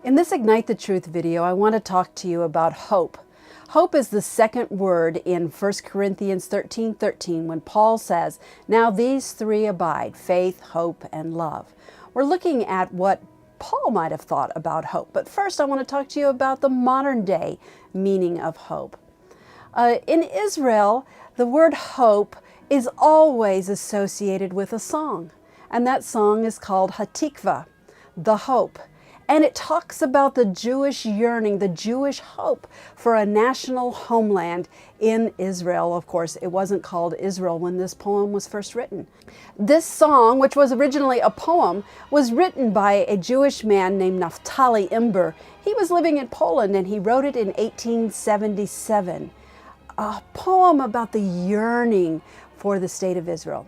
In this Ignite the Truth video, I want to talk to you about hope. Hope is the second word in 1 Corinthians 13:13 when Paul says, "Now these three abide, faith, hope, and love." We're looking at what Paul might have thought about hope. But first, I want to talk to you about the modern day meaning of hope. In Israel, the word hope is always associated with a song. And that song is called Hatikva, the hope. And it talks about the Jewish yearning, the Jewish hope for a national homeland in Israel. Of course, it wasn't called Israel when this poem was first written. This song, which was originally a poem, was written by a Jewish man named Naftali Imber. He was living in Poland and he wrote it in 1877. A poem about the yearning for the state of Israel.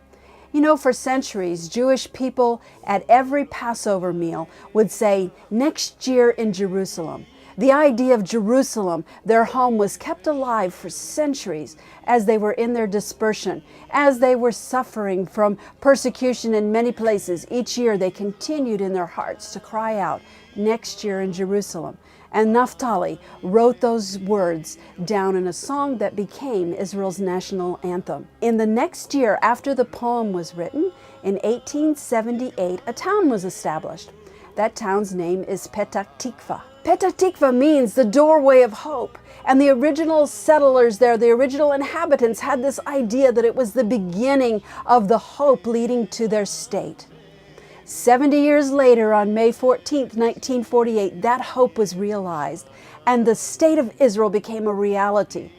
You know, for centuries, Jewish people at every Passover meal would say, "Next year in Jerusalem." The idea of Jerusalem, their home, was kept alive for centuries as they were in their dispersion, as they were suffering from persecution in many places. Each year they continued in their hearts to cry out, "Next year in Jerusalem." And Naftali wrote those words down in a song that became Israel's national anthem. In the next year after the poem was written, in 1878, a town was established. That town's name is Petah Tikva. Petah Tikva means the doorway of hope. And the original settlers there, the original inhabitants, had this idea that it was the beginning of the hope leading to their state. 70 years later, on May 14th, 1948, that hope was realized and the state of Israel became a reality.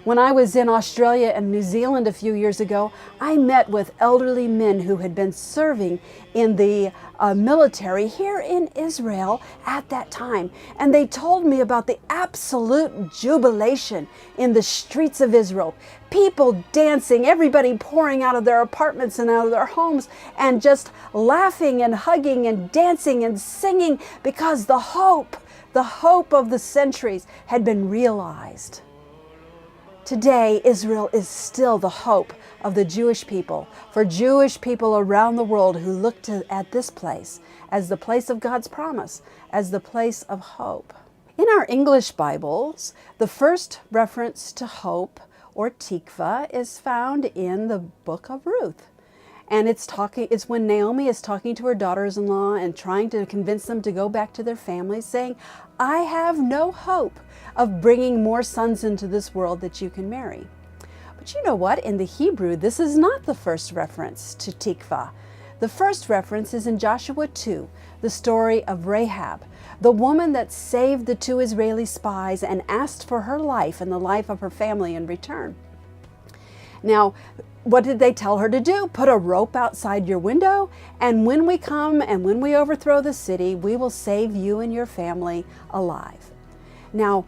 When I was in Australia and New Zealand a few years ago, I met with elderly men who had been serving in the military here in Israel at that time. And they told me about the absolute jubilation in the streets of Israel. People dancing, everybody pouring out of their apartments and out of their homes and just laughing and hugging and dancing and singing because the hope of the centuries had been realized. Today, Israel is still the hope of the Jewish people, for Jewish people around the world who look at this place as the place of God's promise, as the place of hope. In our English Bibles, the first reference to hope, or tikva, is found in the book of Ruth. And it's when Naomi is talking to her daughters-in-law and trying to convince them to go back to their families, saying, "I have no hope of bringing more sons into this world that you can marry." But you know what? In the Hebrew, this is not the first reference to tikva. The first reference is in Joshua 2, the story of Rahab, the woman that saved the two Israeli spies and asked for her life and the life of her family in return. Now, what did they tell her to do? Put a rope outside your window, and when we come and when we overthrow the city, we will save you and your family alive. Now,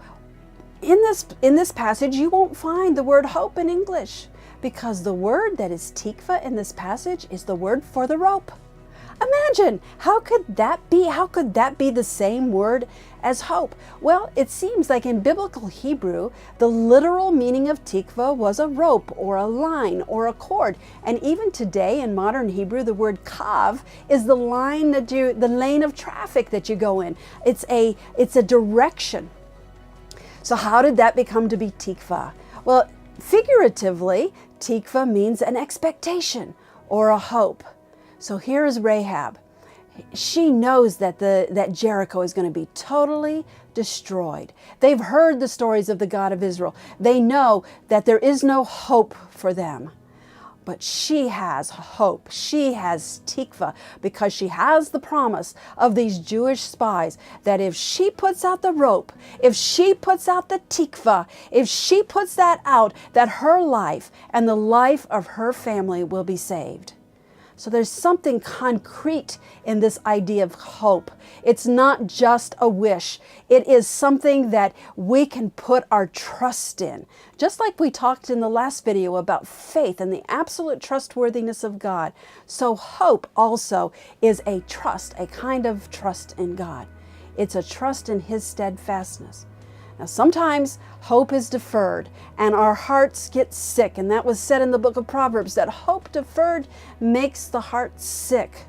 in this passage, you won't find the word hope in English, because the word that is tikva in this passage is the word for the rope. Imagine, how could that be? How could that be the same word as hope? Well, it seems like in biblical Hebrew, the literal meaning of tikva was a rope or a line or a cord. And even today in modern Hebrew, the word kav is the lane of traffic that you go in. It's a direction. So how did that become to be tikva? Well, figuratively, tikva means an expectation or a hope. So here is Rahab. She knows that Jericho is going to be totally destroyed. They've heard the stories of the God of Israel. They know that there is no hope for them. But she has hope. She has tikva because she has the promise of these Jewish spies that if she puts out the rope, if she puts out the tikva, if she puts that out, that her life and the life of her family will be saved. So there's something concrete in this idea of hope. It's not just a wish. It is something that we can put our trust in. Just like we talked in the last video about faith and the absolute trustworthiness of God. So hope also is a trust, a kind of trust in God. It's a trust in His steadfastness. Now, sometimes hope is deferred and our hearts get sick. And that was said in the book of Proverbs, that hope deferred makes the heart sick.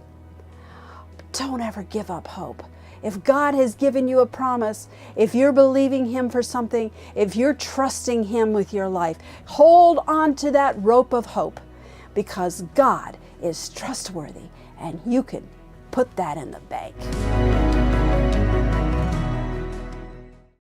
But don't ever give up hope. If God has given you a promise, if you're believing Him for something, if you're trusting Him with your life, hold on to that rope of hope, because God is trustworthy and you can put that in the bank.